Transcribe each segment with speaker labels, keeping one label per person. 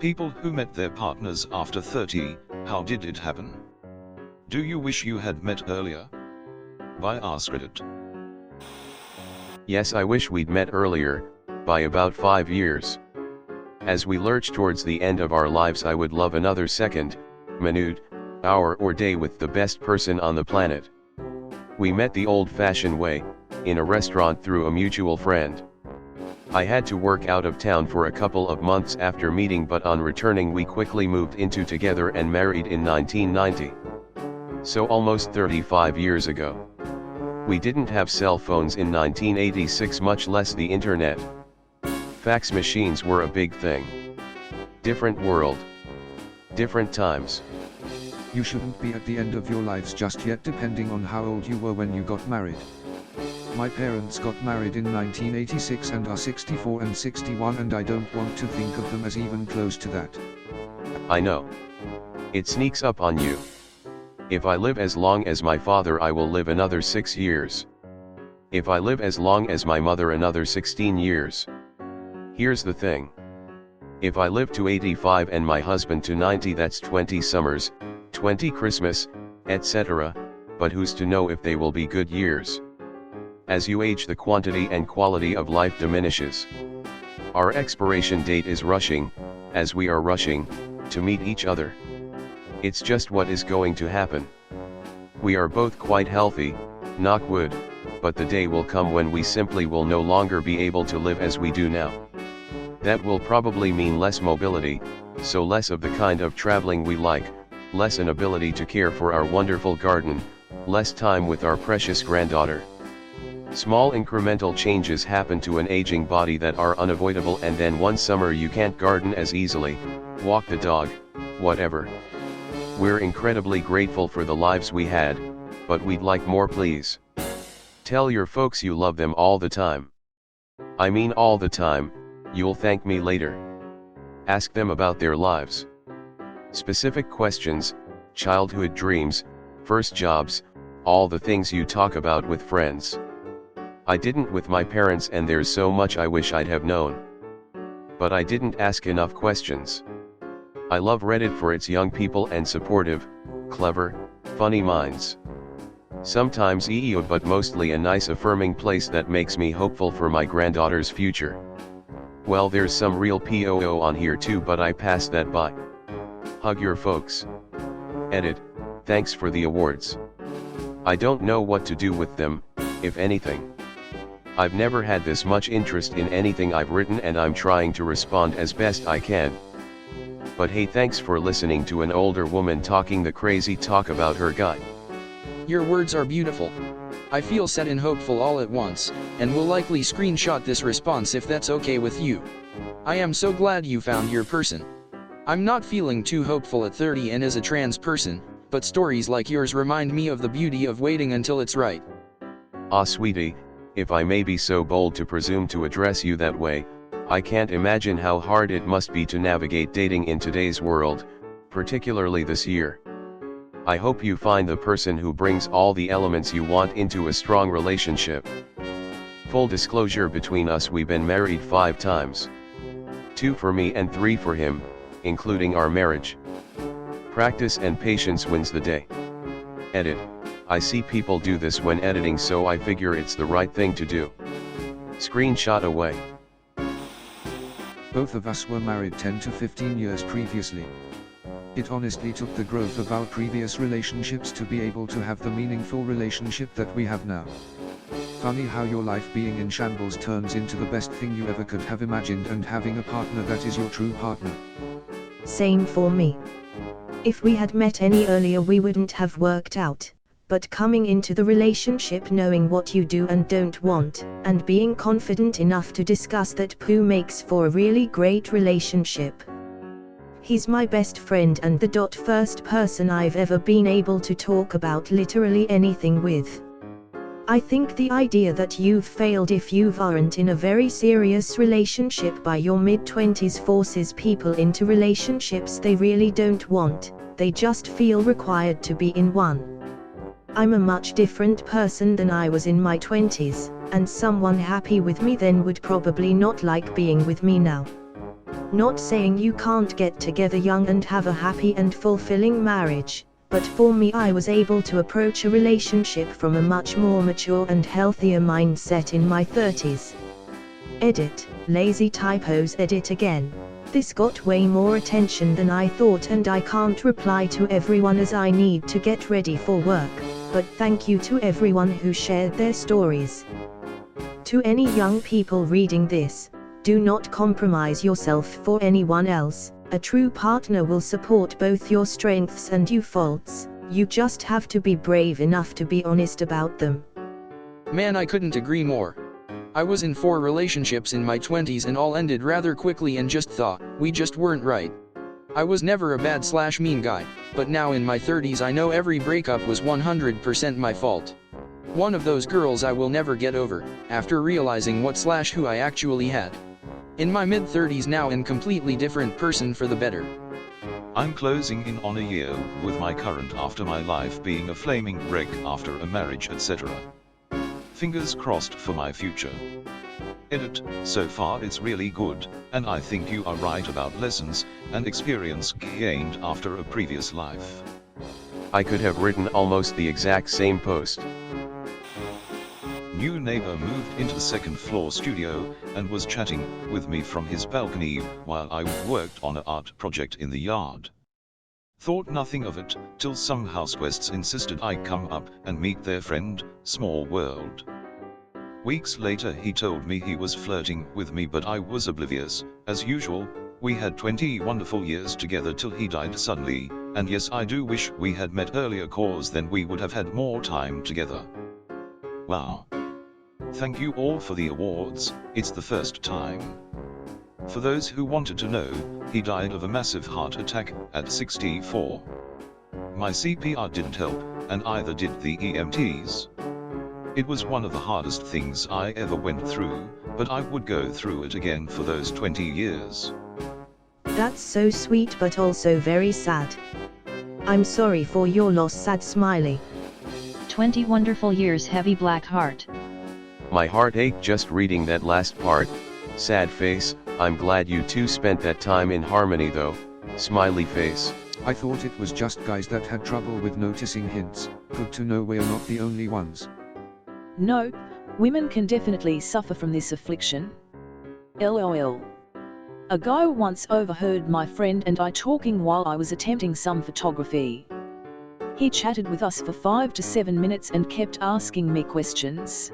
Speaker 1: People who met their partners after 30, how did it happen? Do you wish you had met earlier? By Askredit.
Speaker 2: Yes, I wish we'd met earlier, by about 5 years. As we lurch towards the end of our lives, I would love another second, minute, hour or day with the best person on the planet. We met the old-fashioned way, in a restaurant through a mutual friend. I had to work out of town for a couple of months after meeting, but on returning we quickly moved into together and married in 1990. So almost 35 years ago. We didn't have cell phones in 1986, much less the internet. Fax machines were a big thing. Different world. Different times.
Speaker 3: You shouldn't be at the end of your lives just yet, depending on how old you were when you got married. My parents got married in 1986 and are 64 and 61, and I don't want to think of them as even close to that.
Speaker 2: I know. It sneaks up on you. If I live as long as my father, I will live another 6 years. If I live as long as my mother, another 16 years. Here's the thing. If I live to 85 and my husband to 90, that's 20 summers, 20 Christmas, etc., but who's to know if they will be good years? As you age, the quantity and quality of life diminishes. Our expiration date is rushing, as we are rushing, to meet each other. It's just what is going to happen. We are both quite healthy, knock wood, but the day will come when we simply will no longer be able to live as we do now. That will probably mean less mobility, so less of the kind of traveling we like, less an ability to care for our wonderful garden, less time with our precious granddaughter. Small incremental changes happen to an aging body that are unavoidable, and then one summer you can't garden as easily, walk the dog, whatever. We're incredibly grateful for the lives we had, but we'd like more, please. Tell your folks you love them all the time. I mean all the time, you'll thank me later. Ask them about their lives. Specific questions, childhood dreams, first jobs, all the things you talk about with friends. I didn't with my parents, and there's so much I wish I'd have known. But I didn't ask enough questions. I love Reddit for its young people and supportive, clever, funny minds. Sometimes EEO, but mostly a nice affirming place that makes me hopeful for my granddaughter's future. Well, there's some real POO on here too, but I pass that by. Hug your folks. Edit, thanks for the awards. I don't know what to do with them, if anything. I've never had this much interest in anything I've written, and I'm trying to respond as best I can. But hey, thanks for listening to an older woman talking the crazy talk about her guy.
Speaker 4: Your words are beautiful. I feel sad and hopeful all at once, and will likely screenshot this response if that's okay with you. I am so glad you found your person. I'm not feeling too hopeful at 30 and as a trans person, but stories like yours remind me of the beauty of waiting until it's right.
Speaker 2: Ah, sweetie, if I may be so bold to presume to address you that way, I can't imagine how hard it must be to navigate dating in today's world, particularly this year. I hope you find the person who brings all the elements you want into a strong relationship. Full disclosure between us, we've been married 5 times. 2 for me and 3 for him, including our marriage. Practice and patience wins the day. Edit. I see people do this when editing, so I figure it's the right thing to do. Screenshot away.
Speaker 3: Both of us were married 10 to 15 years previously. It honestly took the growth of our previous relationships to be able to have the meaningful relationship that we have now. Funny how your life being in shambles turns into the best thing you ever could have imagined, and having a partner that is your true partner.
Speaker 5: Same for me. If we had met any earlier, we wouldn't have worked out. But coming into the relationship knowing what you do and don't want, and being confident enough to discuss that makes for a really great relationship. He's my best friend and the first person I've ever been able to talk about literally anything with. I think the idea that you've failed if you aren't in a very serious relationship by your mid-20s forces people into relationships they really don't want, they just feel required to be in one. I'm a much different person than I was in my 20s, and someone happy with me then would probably not like being with me now. Not saying you can't get together young and have a happy and fulfilling marriage, but for me I was able to approach a relationship from a much more mature and healthier mindset in my 30s. Edit, lazy typos, edit again. This got way more attention than I thought, and I can't reply to everyone as I need to get ready for work, but thank you to everyone who shared their stories. To any young people reading this, do not compromise yourself for anyone else. A true partner will support both your strengths and your faults. You just have to be brave enough to be honest about them.
Speaker 4: Man, I couldn't agree more. I was in 4 relationships in my 20s and all ended rather quickly and just thought, we just weren't right. I was never a bad/mean guy, but now in my 30s I know every breakup was 100% my fault. One of those girls I will never get over, after realizing what/who I actually had. In my mid-30s now and completely different person for the better.
Speaker 1: I'm closing in on a year with my current after my life being a flaming wreck after a marriage, etc. Fingers crossed for my future. Edit, so far it's really good, and I think you are right about lessons and experience gained after a previous life.
Speaker 2: I could have written almost the exact same post.
Speaker 1: New neighbor moved into the second floor studio and was chatting with me from his balcony while I worked on an art project in the yard. Thought nothing of it, till some houseguests insisted I come up and meet their friend. Small world. Weeks later he told me he was flirting with me, but I was oblivious. As usual, we had 20 wonderful years together till he died suddenly, and yes, I do wish we had met earlier, cause then we would have had more time together. Wow. Thank you all for the awards, it's the first time. For those who wanted to know, he died of a massive heart attack at 64. My CPR didn't help, and either did the EMTs. It was one of the hardest things I ever went through, but I would go through it again for those 20 years.
Speaker 5: That's so sweet but also very sad. I'm sorry for your loss, sad smiley.
Speaker 6: 20 wonderful years, heavy black heart.
Speaker 2: My heart ached just reading that last part. Sad face. I'm glad you two spent that time in harmony though. Smiley face.
Speaker 3: I thought it was just guys that had trouble with noticing hints. Good to know we're not the only ones.
Speaker 7: No, women can definitely suffer from this affliction. LOL. A guy once overheard my friend and I talking while I was attempting some photography. He chatted with us for 5 to 7 minutes and kept asking me questions.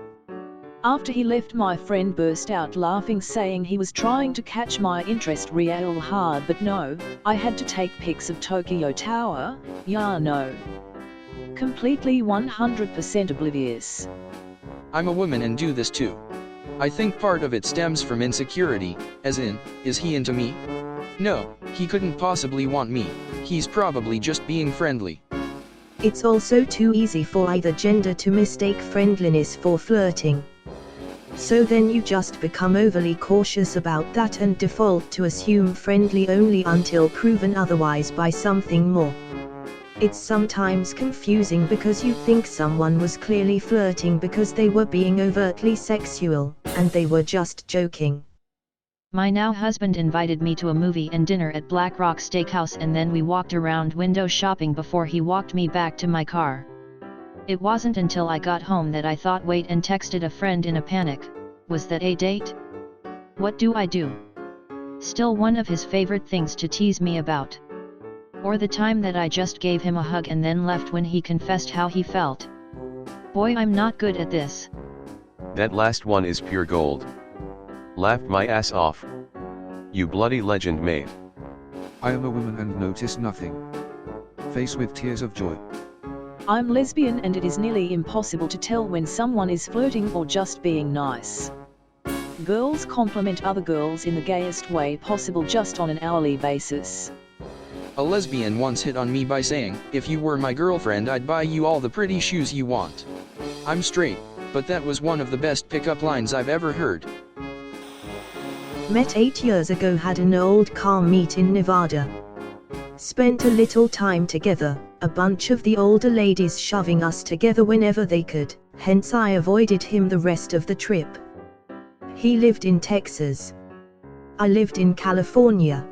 Speaker 7: After he left, my friend burst out laughing, saying he was trying to catch my interest real hard, but no, I had to take pics of Tokyo Tower, yeah no. Completely 100% oblivious.
Speaker 4: I'm a woman and do this too. I think part of it stems from insecurity, as in, is he into me? No, he couldn't possibly want me, he's probably just being friendly.
Speaker 5: It's also too easy for either gender to mistake friendliness for flirting. So then you just become overly cautious about that and default to assume friendly only until proven otherwise by something more. It's sometimes confusing because you think someone was clearly flirting because they were being overtly sexual, and they were just joking.
Speaker 6: My now husband invited me to a movie and dinner at Black Rock Steakhouse, and then we walked around window shopping before he walked me back to my car. It wasn't until I got home that I thought, wait, and texted a friend in a panic. Was that a date? What do I do? Still one of his favorite things to tease me about. Or the time that I just gave him a hug and then left when he confessed how he felt. Boy, I'm not good at this.
Speaker 2: That last one is pure gold. Laughed my ass off. You bloody legend, mate.
Speaker 3: I am a woman and notice nothing. Face with tears of joy.
Speaker 7: I'm lesbian and it is nearly impossible to tell when someone is flirting or just being nice. Girls compliment other girls in the gayest way possible just on an hourly basis.
Speaker 4: A lesbian once hit on me by saying, if you were my girlfriend I'd buy you all the pretty shoes you want. I'm straight, but that was one of the best pickup lines I've ever heard.
Speaker 5: Met 8 years ago, had an old car meet in Nevada. Spent a little time together, a bunch of the older ladies shoving us together whenever they could, hence I avoided him the rest of the trip. He lived in Texas. I lived in California.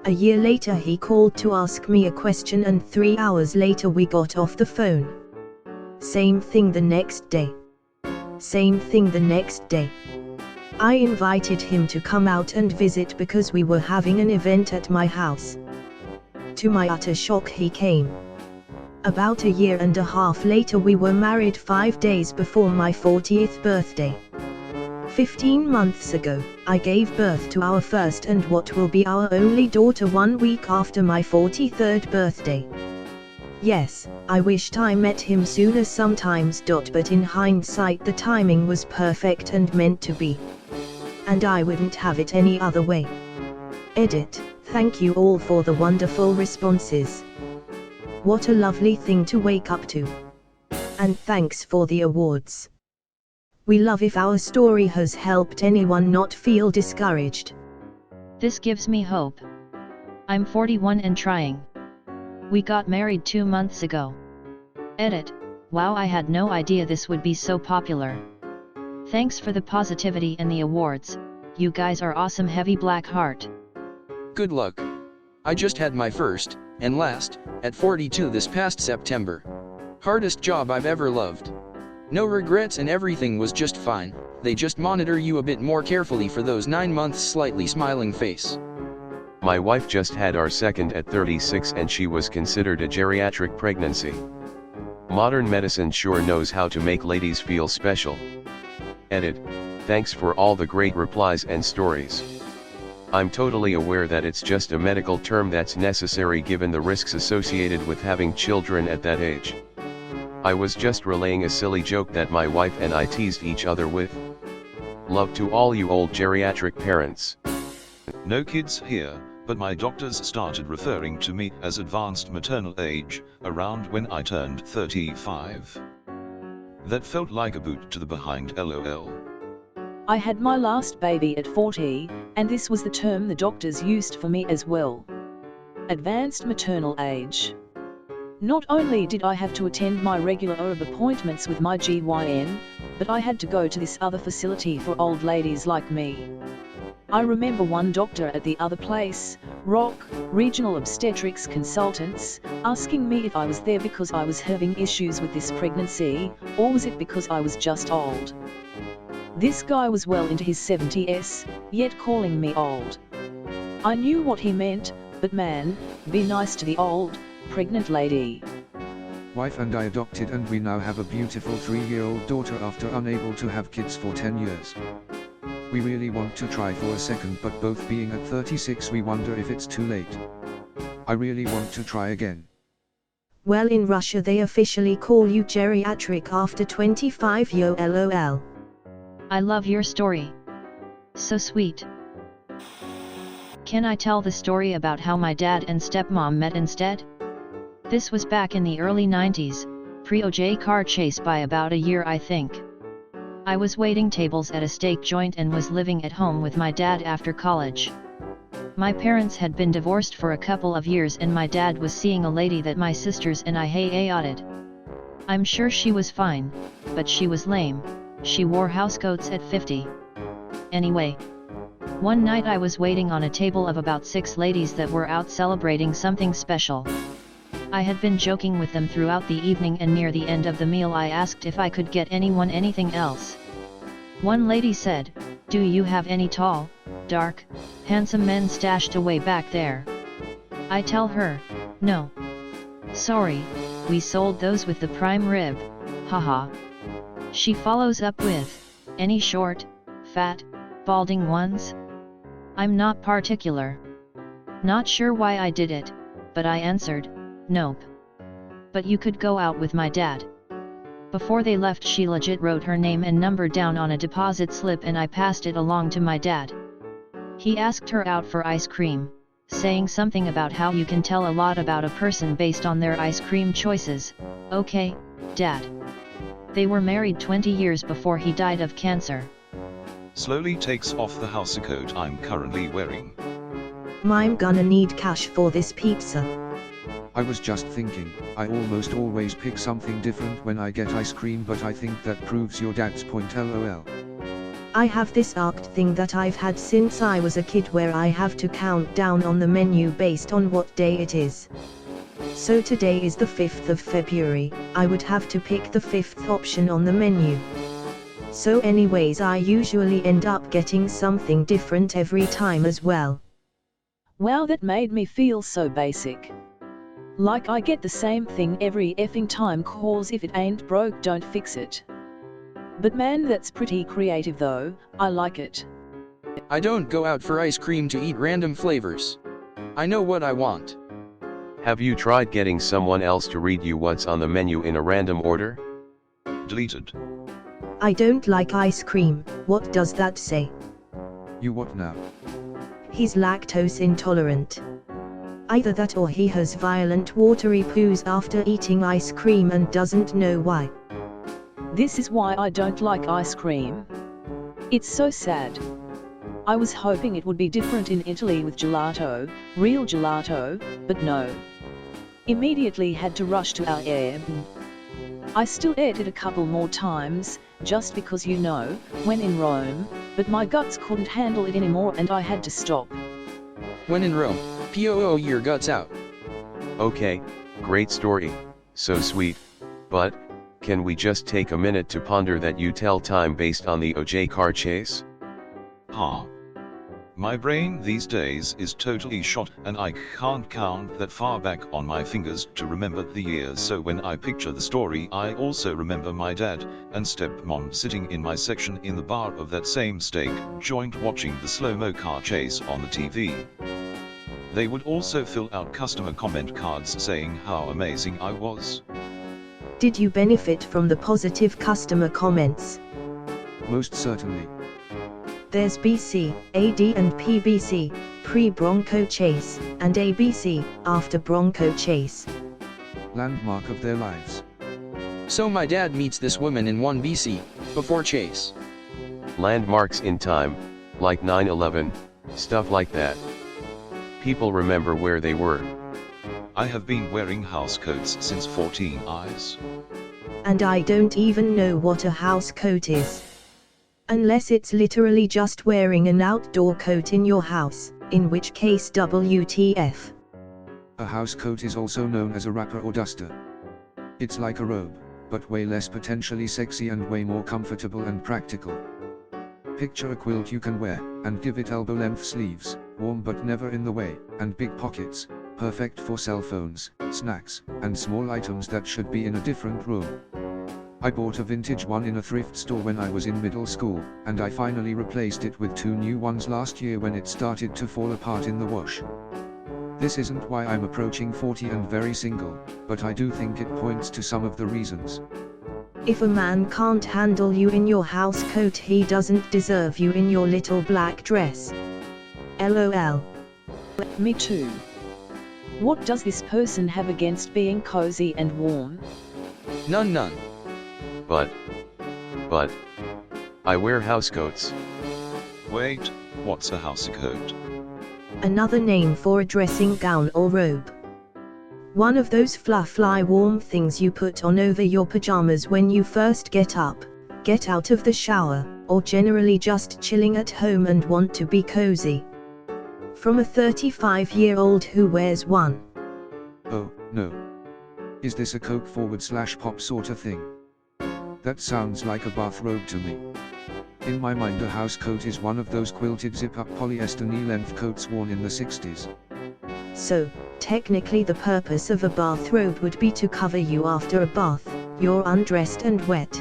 Speaker 5: A year later he called to ask me a question, and 3 hours later we got off the phone. Same thing the next day. Same thing the next day. I invited him to come out and visit because we were having an event at my house. To my utter shock, he came. About a year and a half later we were married 5 days before my 40th birthday. 15 months ago, I gave birth to our first and what will be our only daughter 1 week after my 43rd birthday. Yes, I wished I met him sooner sometimes. But in hindsight the timing was perfect and meant to be. And I wouldn't have it any other way. Edit. Thank you all for the wonderful responses. What a lovely thing to wake up to. And thanks for the awards. We love if our story has helped anyone not feel discouraged.
Speaker 6: This gives me hope. I'm 41 and trying. We got married 2 months ago. Edit. Wow, I had no idea this would be so popular. Thanks for the positivity and the awards. You guys are awesome. Heavy black heart.
Speaker 4: Good luck. I just had my first, and last, at 42 this past September. Hardest job I've ever loved. No regrets and everything was just fine. They just monitor you a bit more carefully for those 9 months slightly smiling face.
Speaker 2: My wife just had our second at 36 and she was considered a geriatric pregnancy. Modern medicine sure knows how to make ladies feel special. Edit. Thanks for all the great replies and stories. I'm totally aware that it's just a medical term that's necessary given the risks associated with having children at that age. I was just relaying a silly joke that my wife and I teased each other with. Love to all you old geriatric parents.
Speaker 1: No kids here, but my doctors started referring to me as advanced maternal age, around when I turned 35. That felt like a boot to the behind, lol.
Speaker 7: I had my last baby at 40, and this was the term the doctors used for me as well. Advanced maternal age. Not only did I have to attend my regular appointments with my GYN, but I had to go to this other facility for old ladies like me. I remember one doctor at the other place, ROC, Regional Obstetrics Consultants, asking me if I was there because I was having issues with this pregnancy, or was it because I was just old. This guy was well into his 70s, yet calling me old. I knew what he meant, but man, be nice to the old, pregnant lady.
Speaker 3: Wife and I adopted and we now have a beautiful 3-year-old daughter after unable to have kids for 10 years. We really want to try for a second, but both being at 36 we wonder if it's too late. I really want to try again.
Speaker 5: Well, in Russia they officially call you geriatric after 25 yo lol.
Speaker 6: I love your story. So sweet. Can I tell the story about how my dad and stepmom met instead? This was back in the early 90s, pre-OJ car chase by about a year I think. I was waiting tables at a steak joint and was living at home with my dad after college. My parents had been divorced for a couple of years and my dad was seeing a lady that my sisters and I hated. I'm sure she was fine, but she was lame. She wore housecoats at 50. Anyway. One night I was waiting on a table of about 6 ladies that were out celebrating something special. I had been joking with them throughout the evening and near the end of the meal I asked if I could get anyone anything else. One lady said, "Do you have any tall, dark, handsome men stashed away back there?" I tell her, "No. Sorry, we sold those with the prime rib, haha." She follows up with, "Any short, fat, balding ones?" I'm not particular. Not sure why I did it, but I answered, "Nope. But you could go out with my dad." Before they left she legit wrote her name and number down on a deposit slip and I passed it along to my dad. He asked her out for ice cream, saying something about how you can tell a lot about a person based on their ice cream choices. Okay, Dad. They were married 20 years before he died of cancer.
Speaker 1: Slowly takes off the housecoat I'm currently wearing.
Speaker 5: I'm gonna need cash for this pizza.
Speaker 3: I was just thinking, I almost always pick something different when I get ice cream, but I think that proves your dad's point, lol.
Speaker 5: I have this arced thing that I've had since I was a kid where I have to count down on the menu based on what day it is. So today is the 5th of February, I would have to pick the 5th option on the menu. So anyways, I usually end up getting something different every time as well.
Speaker 7: Wow, that made me feel so basic. Like I get the same thing every effing time, cause if it ain't broke don't fix it. But man, that's pretty creative though, I like it.
Speaker 4: I don't go out for ice cream to eat random flavors. I know what I want.
Speaker 2: Have you tried getting someone else to read you what's on the menu in a random order?
Speaker 1: Deleted.
Speaker 5: I don't like ice cream, what does that say?
Speaker 3: You what now?
Speaker 5: He's lactose intolerant. Either that or he has violent watery poos after eating ice cream and doesn't know why.
Speaker 7: This is why I don't like ice cream. It's so sad. I was hoping it would be different in Italy with gelato, real gelato, but no. Immediately had to rush to our Airbnb. I still ate it a couple more times, just because you know, when in Rome, but my guts couldn't handle it anymore and I had to stop.
Speaker 4: When in Rome, POO your guts out.
Speaker 2: Okay, great story, so sweet, but, can we just take a minute to ponder that you tell time based on the OJ car chase?
Speaker 1: Ha. My brain these days is totally shot and I can't count that far back on my fingers to remember the years, so when I picture the story I also remember my dad and stepmom sitting in my section in the bar of that same steak joint watching the slow-mo car chase on the TV. They would also fill out customer comment cards saying how amazing I was.
Speaker 5: Did you benefit from the positive customer comments?
Speaker 3: Most certainly.
Speaker 5: There's BC, AD and PBC, pre-Bronco chase, and ABC, after Bronco chase.
Speaker 3: Landmark of their lives.
Speaker 4: So my dad meets this woman in 1 BC, before chase.
Speaker 2: Landmarks in time, like 9/11, stuff like that. People remember where they were.
Speaker 1: I have been wearing house coats since 14 eyes.
Speaker 5: And I don't even know what a house coat is. Unless it's literally just wearing an outdoor coat in your house, in which case WTF.
Speaker 3: A house coat is also known as a wrapper or duster. It's like a robe, but way less potentially sexy and way more comfortable and practical. Picture a quilt you can wear, and give it elbow-length sleeves, warm but never in the way, and big pockets, perfect for cell phones, snacks, and small items that should be in a different room. I bought a vintage one in a thrift store when I was in middle school, and I finally replaced it with 2 new ones last year when it started to fall apart in the wash. This isn't why I'm approaching 40 and very single, but I do think it points to some of the reasons.
Speaker 5: If a man can't handle you in your house coat, he doesn't deserve you in your little black dress. LOL.
Speaker 7: Me too. What does this person have against being cozy and warm?
Speaker 4: None.
Speaker 2: But, I wear housecoats.
Speaker 1: Wait, what's a house coat?
Speaker 5: Another name for a dressing gown or robe. One of those fluffy warm things you put on over your pajamas when you first get up, get out of the shower, or generally just chilling at home and want to be cozy. From a 35-year-old who wears one.
Speaker 3: Oh, no. Is this a Coke /pop sort of thing? That sounds like a bathrobe to me. In my mind, a house coat is one of those quilted zip-up polyester knee-length coats worn in the 60s.
Speaker 5: So, technically the purpose of a bathrobe would be to cover you after a bath, you're undressed and wet.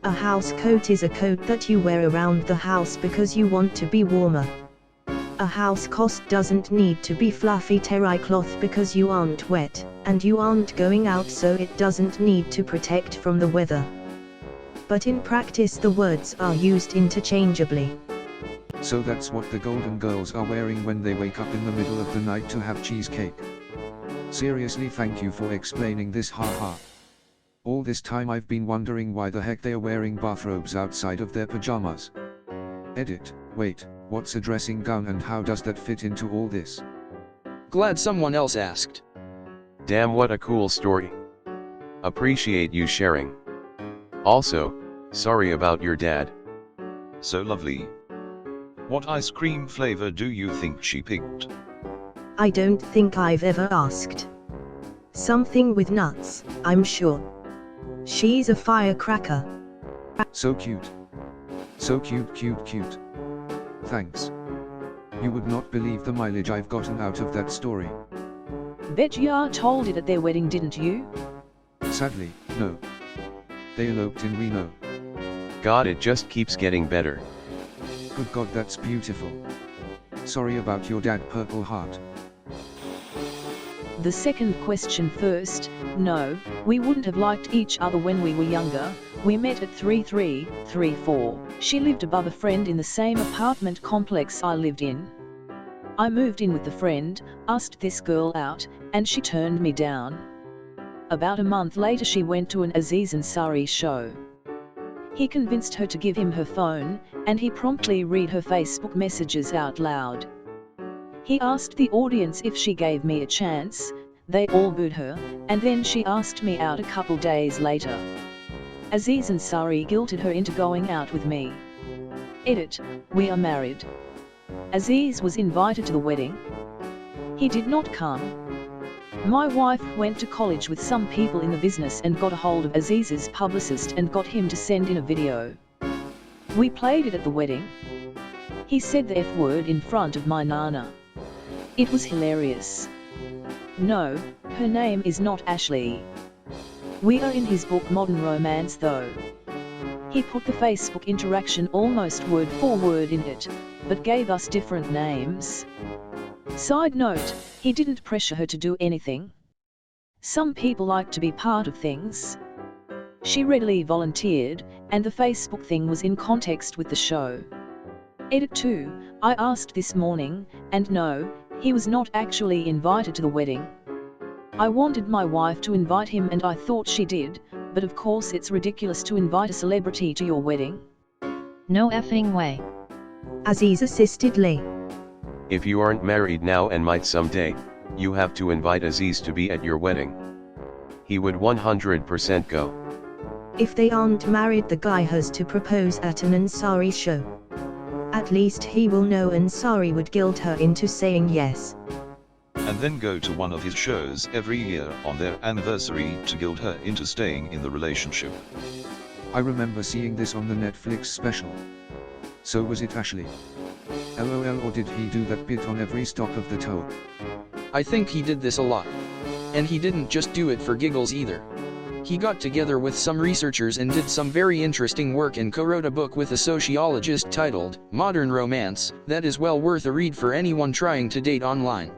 Speaker 5: A house coat is a coat that you wear around the house because you want to be warmer. A house coat doesn't need to be fluffy terry cloth because you aren't wet, and you aren't going out, so it doesn't need to protect from the weather. But in practice the words are used interchangeably.
Speaker 3: So that's what the Golden Girls are wearing when they wake up in the middle of the night to have cheesecake. Seriously, thank you for explaining this, haha. All this time I've been wondering why the heck they are wearing bathrobes outside of their pajamas. Edit, wait, what's a dressing gown and how does that fit into all this?
Speaker 4: Glad someone else asked.
Speaker 2: Damn, what a cool story. Appreciate you sharing. Also, sorry about your dad.
Speaker 1: So lovely. What ice cream flavor do you think she picked?
Speaker 5: I don't think I've ever asked. Something with nuts, I'm sure. She's a firecracker.
Speaker 3: So cute. So cute, cute, cute. Thanks. You would not believe the mileage I've gotten out of that story.
Speaker 7: Bet you told it at their wedding, didn't you?
Speaker 3: Sadly, no. They eloped in Reno.
Speaker 2: God, it just keeps getting better.
Speaker 3: Good God, that's beautiful. Sorry about your dad, Purple Heart.
Speaker 7: The second question first. No, we wouldn't have liked each other when we were younger. We met at 3334. She lived above a friend in the same apartment complex I lived in. I moved in with the friend, asked this girl out, and she turned me down. About a month later she went to an Aziz Ansari show. He convinced her to give him her phone, and he promptly read her Facebook messages out loud. He asked the audience if she gave me a chance. They all booed her, and then she asked me out a couple days later. Aziz Ansari guilted her into going out with me. Edit, we are married. Aziz was invited to the wedding. He did not come. My wife went to college with some people in the business and got a hold of Aziz's publicist and got him to send in a video. We played it at the wedding. He said the F word in front of my nana. It was hilarious. No, her name is not Ashley. We are in his book Modern Romance though. He put the Facebook interaction almost word for word in it, but gave us different names. Side note, he didn't pressure her to do anything. Some people like to be part of things. She readily volunteered, and the Facebook thing was in context with the show. Edit 2, I asked this morning, and no, he was not actually invited to the wedding. I wanted my wife to invite him and I thought she did, but of course it's ridiculous to invite a celebrity to your wedding.
Speaker 6: No effing way.
Speaker 5: Aziz assisted Lee.
Speaker 2: If you aren't married now and might someday, you have to invite Aziz to be at your wedding. He would 100% go.
Speaker 5: If they aren't married, the guy has to propose at an Ansari show. At least he will know Ansari would guilt her into saying yes.
Speaker 1: And then go to one of his shows every year on their anniversary to guilt her into staying in the relationship.
Speaker 3: I remember seeing this on the Netflix special. So was it Ashley? LOL, or did he do that bit on every stop of the tour?
Speaker 4: I think he did this a lot. And he didn't just do it for giggles either. He got together with some researchers and did some very interesting work and co-wrote a book with a sociologist titled Modern Romance that is well worth a read for anyone trying to date online.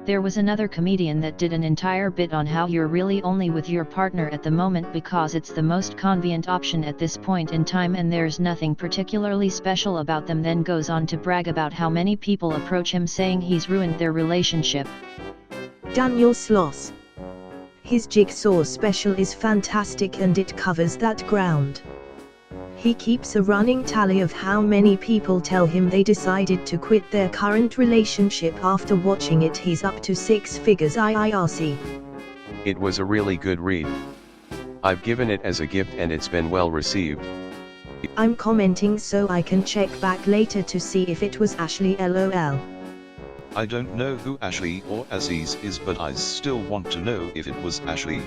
Speaker 6: There was another comedian that did an entire bit on how you're really only with your partner at the moment because it's the most convenient option at this point in time and there's nothing particularly special about them, then goes on to brag about how many people approach him saying he's ruined their relationship.
Speaker 5: Daniel Sloss. His jigsaw special is fantastic and it covers that ground. He keeps a running tally of how many people tell him they decided to quit their current relationship after watching it. He's up to 6 figures IRC.
Speaker 2: It was a really good read. I've given it as a gift and it's been well received.
Speaker 5: I'm commenting so I can check back later to see if it was Ashley LOL.
Speaker 1: I don't know who Ashley or Aziz is, but I still want to know if it was Ashley.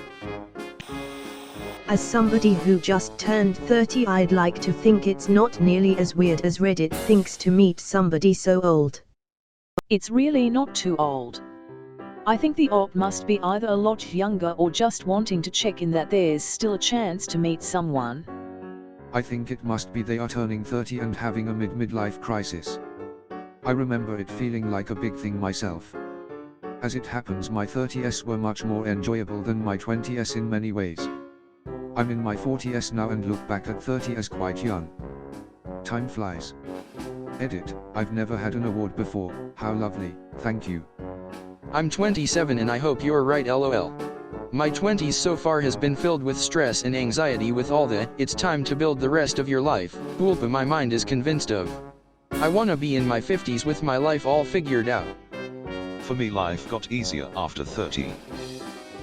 Speaker 5: As somebody who just turned 30, I'd like to think it's not nearly as weird as Reddit thinks to meet somebody so old.
Speaker 7: It's really not too old. I think the op must be either a lot younger or just wanting to check in that there's still a chance to meet someone.
Speaker 3: I think it must be they are turning 30 and having a midlife crisis. I remember it feeling like a big thing myself. As it happens, my 30s were much more enjoyable than my 20s in many ways. I'm in my 40s now and look back at 30 as quite young. Time flies. Edit, I've never had an award before, how lovely, thank you.
Speaker 4: I'm 27 and I hope you're right LOL. My 20s so far has been filled with stress and anxiety with all the "it's time to build the rest of your life" boolpa my mind is convinced of. I wanna be in my 50s with my life all figured out.
Speaker 1: For me, life got easier after 30.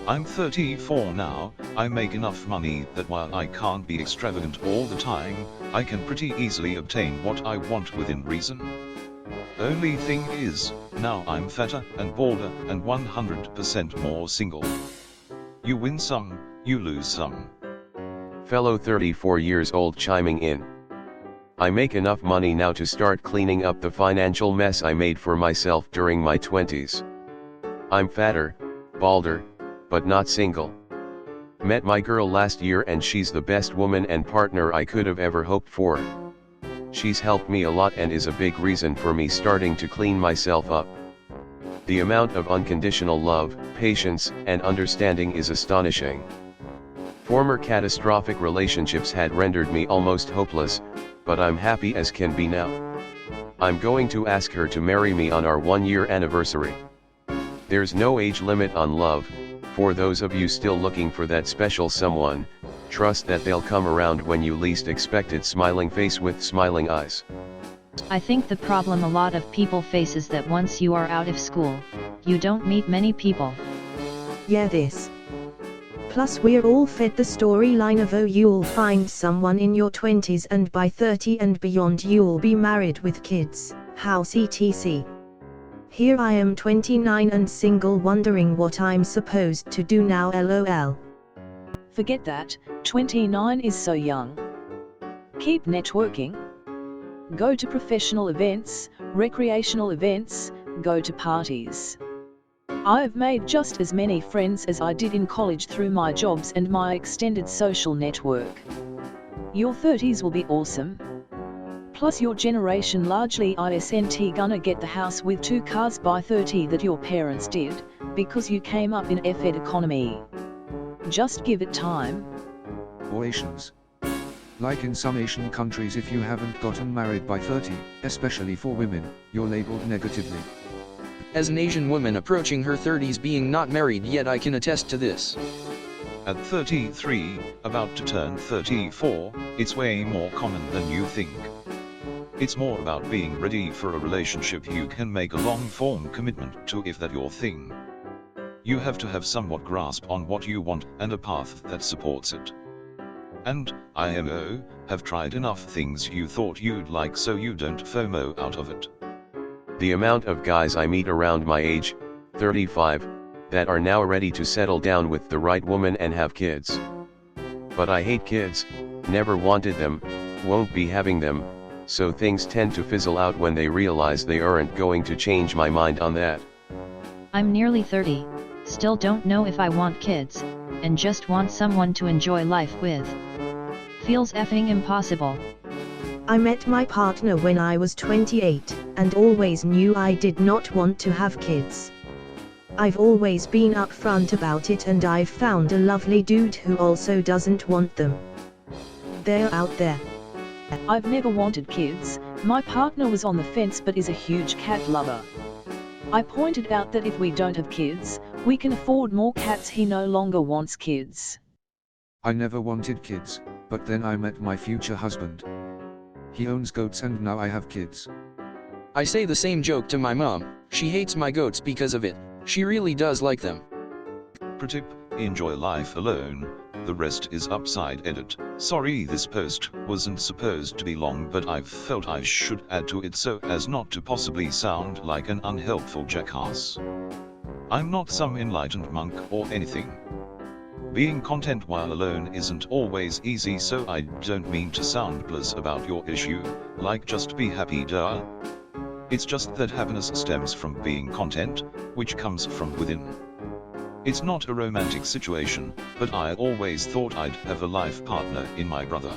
Speaker 1: I'm 34 now, I make enough money that while I can't be extravagant all the time, I can pretty easily obtain what I want within reason. Only thing is, now I'm fatter and balder and 100% more single. You win some, you lose some.
Speaker 2: Fellow 34 years old chiming in. I make enough money now to start cleaning up the financial mess I made for myself during my 20s. I'm fatter, balder, but not single. Met my girl last year and she's the best woman and partner I could have ever hoped for. She's helped me a lot and is a big reason for me starting to clean myself up. The amount of unconditional love, patience, and understanding is astonishing. Former catastrophic relationships had rendered me almost hopeless, but I'm happy as can be now. I'm going to ask her to marry me on our 1-year anniversary. There's no age limit on love. For those of you still looking for that special someone, trust that they'll come around when you least expect it. Smiling face with smiling eyes.
Speaker 6: I think the problem a lot of people face is that once you are out of school, you don't meet many people.
Speaker 5: Yeah, this. Plus we're all fed the storyline of oh you'll find someone in your 20s and by 30 and beyond you'll be married with kids, house etc. Here I am 29 and single wondering what I'm supposed to do now lol.
Speaker 7: Forget that, 29 is so young. Keep networking. Go to professional events, recreational events, go to parties. I've made just as many friends as I did in college through my jobs and my extended social network. Your 30s will be awesome. Plus your generation largely isn't gonna get the house with 2 cars by 30 that your parents did, because you came up in F-ed economy. Just give it time.
Speaker 3: Or Asians. Like in some Asian countries, if you haven't gotten married by 30, especially for women, you're labeled negatively.
Speaker 4: As an Asian woman approaching her 30s being not married yet, I can attest to this.
Speaker 1: At 33, about to turn 34, it's way more common than you think. It's more about being ready for a relationship you can make a long-form commitment to if that your thing. You have to have somewhat grasp on what you want and a path that supports it. And, IMO, have tried enough things you thought you'd like so you don't FOMO out of it.
Speaker 2: The amount of guys I meet around my age, 35, that are now ready to settle down with the right woman and have kids. But I hate kids, never wanted them, won't be having them, so things tend to fizzle out when they realize they aren't going to change my mind on that.
Speaker 6: I'm nearly 30, still don't know if I want kids, and just want someone to enjoy life with. Feels effing impossible.
Speaker 5: I met my partner when I was 28, and always knew I did not want to have kids. I've always been upfront about it and I've found a lovely dude who also doesn't want them. They're out there.
Speaker 7: I've never wanted kids, my partner was on the fence but is a huge cat lover. I pointed out that if we don't have kids, we can afford more cats. He no longer wants kids.
Speaker 3: I never wanted kids, but then I met my future husband. He owns goats and now I have kids.
Speaker 4: I say the same joke to my mom. She hates my goats because of it. She really does like them.
Speaker 1: Pro tip, enjoy life alone, the rest is upside edit. Sorry this post wasn't supposed to be long but I felt I should add to it so as not to possibly sound like an unhelpful jackass. I'm not some enlightened monk or anything. Being content while alone isn't always easy, so I don't mean to sound bliss about your issue, like just be happy duh. It's just that happiness stems from being content, which comes from within. It's not a romantic situation, but I always thought I'd have a life partner in my brother.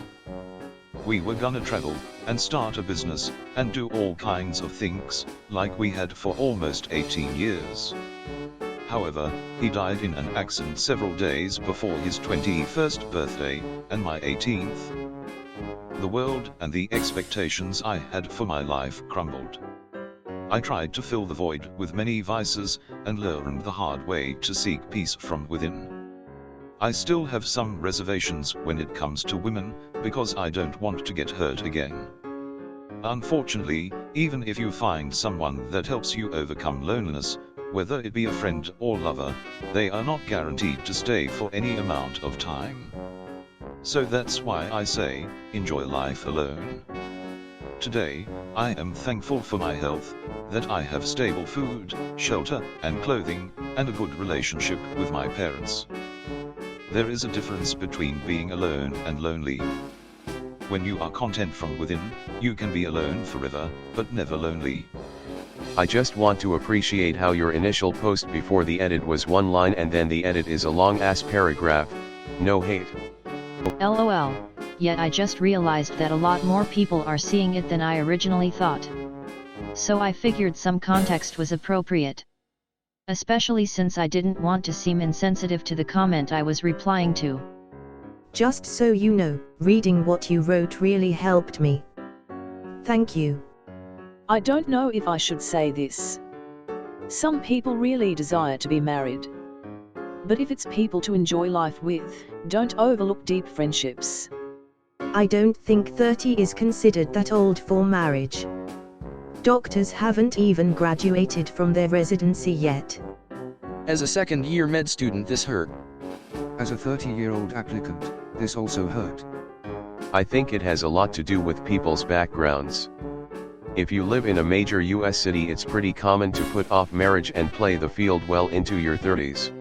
Speaker 1: We were gonna travel, and start a business, and do all kinds of things, like we had for almost 18 years. However, he died in an accident several days before his 21st birthday, and my 18th. The world and the expectations I had for my life crumbled. I tried to fill the void with many vices, and learned the hard way to seek peace from within. I still have some reservations when it comes to women, because I don't want to get hurt again. Unfortunately, even if you find someone that helps you overcome loneliness, whether it be a friend or lover, they are not guaranteed to stay for any amount of time. So that's why I say, enjoy life alone. Today, I am thankful for my health, that I have stable food, shelter, and clothing, and a good relationship with my parents. There is a difference between being alone and lonely. When you are content from within, you can be alone forever, but never lonely.
Speaker 2: I just want to appreciate how your initial post before the edit was one line and then the edit is a long ass paragraph. No hate.
Speaker 6: LOL. Yet I just realized that a lot more people are seeing it than I originally thought. So I figured some context was appropriate. Especially since I didn't want to seem insensitive to the comment I was replying to.
Speaker 5: Just so you know, reading what you wrote really helped me. Thank you.
Speaker 7: I don't know if I should say this. Some people really desire to be married. But if it's people to enjoy life with, don't overlook deep friendships.
Speaker 5: I don't think 30 is considered that old for marriage. Doctors haven't even graduated from their residency yet.
Speaker 4: As a second-year med student, this hurt.
Speaker 3: As a 30-year-old applicant, this also hurt.
Speaker 2: I think it has a lot to do with people's backgrounds. If you live in a major US city, it's pretty common to put off marriage and play the field well into your 30s.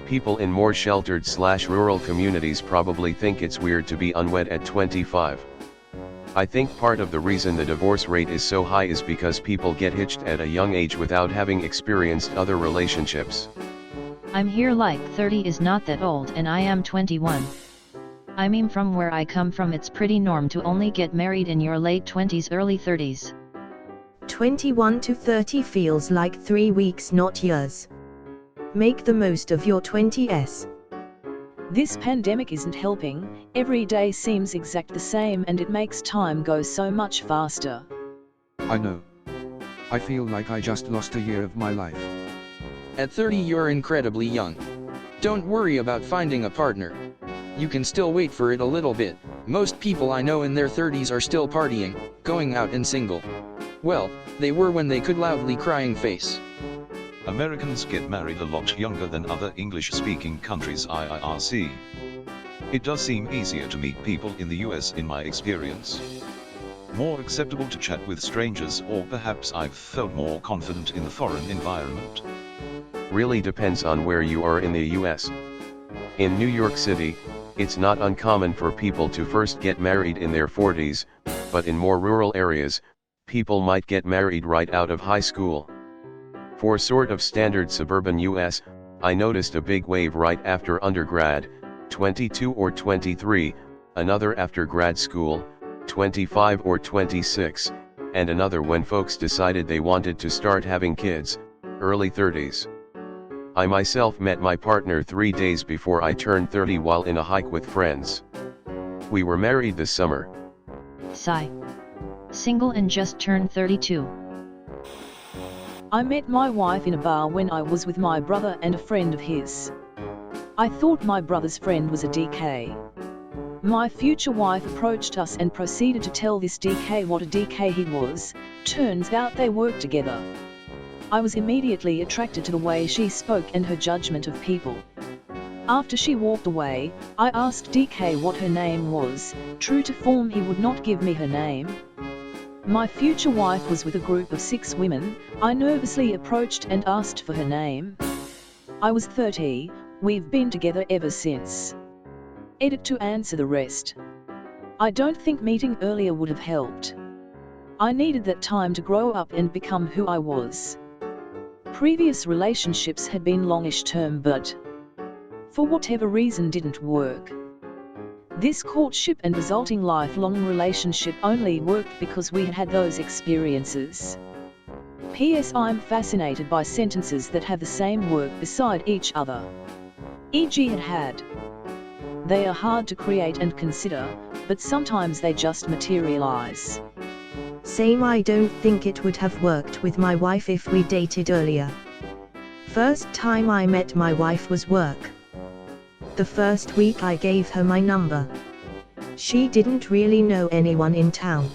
Speaker 2: People in more sheltered/rural communities probably think it's weird to be unwed at 25. I think part of the reason the divorce rate is so high is because people get hitched at a young age without having experienced other relationships.
Speaker 6: I'm here like 30 is not that old and I am 21. I mean, from where I come from, it's pretty norm to only get married in your late 20s, early 30s.
Speaker 5: 21 to 30 feels like 3 weeks, not years. Make the most of your 20s.
Speaker 7: This pandemic isn't helping, every day seems exact the same and it makes time go so much faster.
Speaker 3: I know. I feel like I just lost a year of my life.
Speaker 4: At 30 you're incredibly young. Don't worry about finding a partner. You can still wait for it a little bit. Most people I know in their 30s are still partying, going out and single. Well, they were when they could loudly crying face.
Speaker 1: Americans get married a lot younger than other English-speaking countries IRC. It does seem easier to meet people in the US in my experience. More acceptable to chat with strangers, or perhaps I've felt more confident in the foreign environment.
Speaker 2: Really depends on where you are in the US. In New York City, it's not uncommon for people to first get married in their 40s, but in more rural areas, people might get married right out of high school. For sort of standard suburban US, I noticed a big wave right after undergrad, 22 or 23, another after grad school, 25 or 26, and another when folks decided they wanted to start having kids, early 30s. I myself met my partner 3 days before I turned 30 while in a hike with friends. We were married this summer.
Speaker 6: Sigh. Single and just turned 32.
Speaker 7: I met my wife in a bar when I was with my brother and a friend of his. I thought my brother's friend was a DK. My future wife approached us and proceeded to tell this DK what a DK he was. Turns out they worked together. I was immediately attracted to the way she spoke and her judgment of people. After she walked away, I asked DK what her name was. True to form, he would not give me her name. My future wife was with a group of 6 women. I nervously approached and asked for her name. I was 30, we've been together ever since. Edit to answer the rest. I don't think meeting earlier would have helped. I needed that time to grow up and become who I was. Previous relationships had been longish term but, for whatever reason, didn't work. This courtship and resulting lifelong relationship only worked because we had had those experiences. P.S. I'm fascinated by sentences that have the same word beside each other. E.g. had. They are hard to create and consider, but sometimes they just materialize.
Speaker 5: Same. I don't think it would have worked with my wife if we dated earlier. First time I met my wife was work. The first week I gave her my number. She didn't really know anyone in town.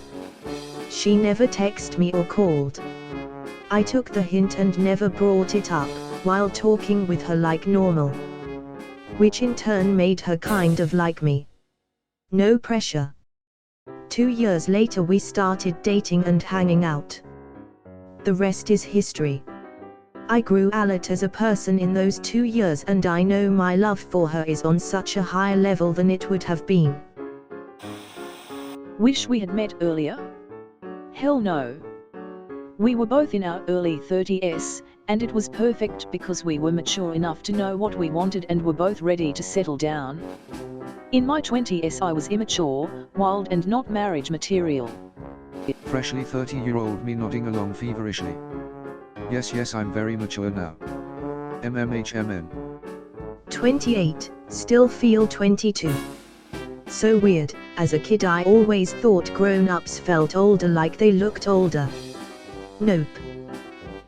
Speaker 5: She never texted me or called. I took the hint and never brought it up, while talking with her like normal. Which in turn made her kind of like me. No pressure. 2 years later we started dating and hanging out. The rest is history. I grew a lot as a person in those 2 years, and I know my love for her is on such a higher level than it would have been.
Speaker 7: Wish we had met earlier? Hell no. We were both in our early 30s, and it was perfect because we were mature enough to know what we wanted and were both ready to settle down. In my 20s I was immature, wild and not marriage material.
Speaker 3: Freshly 30-year-old me nodding along feverishly. Yes, I'm very mature now. MMHMM.
Speaker 5: 28, still feel 22. So weird, as a kid I always thought grown-ups felt older, like they looked older. Nope.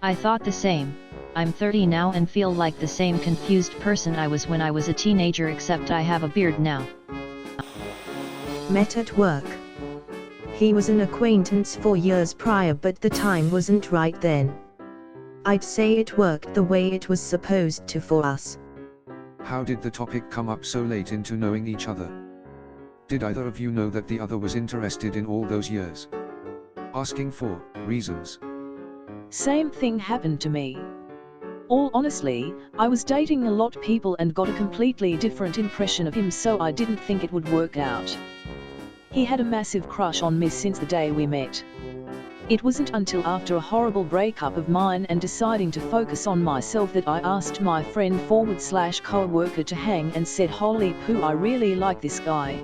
Speaker 6: I thought the same. I'm 30 now and feel like the same confused person I was when I was a teenager, except I have a beard now.
Speaker 5: Met at work. He was an acquaintance 4 years prior, but the time wasn't right then. I'd say it worked the way it was supposed to for us.
Speaker 3: How did the topic come up so late into knowing each other? Did either of you know that the other was interested in all those years? Asking for reasons.
Speaker 7: Same thing happened to me. All honestly, I was dating a lot of people and got a completely different impression of him, so I didn't think it would work out. He had a massive crush on me since the day we met. It wasn't until after a horrible breakup of mine and deciding to focus on myself that I asked my friend / co-worker to hang and said, "Holy poo, I really like this guy."